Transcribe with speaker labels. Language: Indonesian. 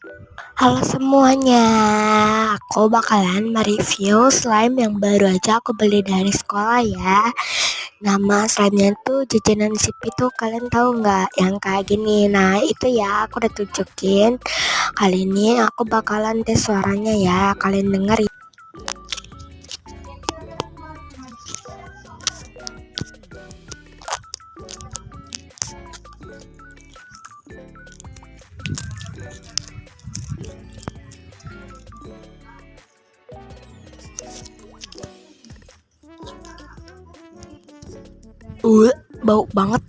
Speaker 1: Halo semuanya, aku bakalan mereview slime yang baru aja aku beli dari sekolah ya. Nama slime-nya tuh jajanan sip itu, kalian tahu nggak yang kayak gini? Nah itu ya aku udah tunjukin. Kali ini aku bakalan tes suaranya ya, kalian denger ya. Bau banget.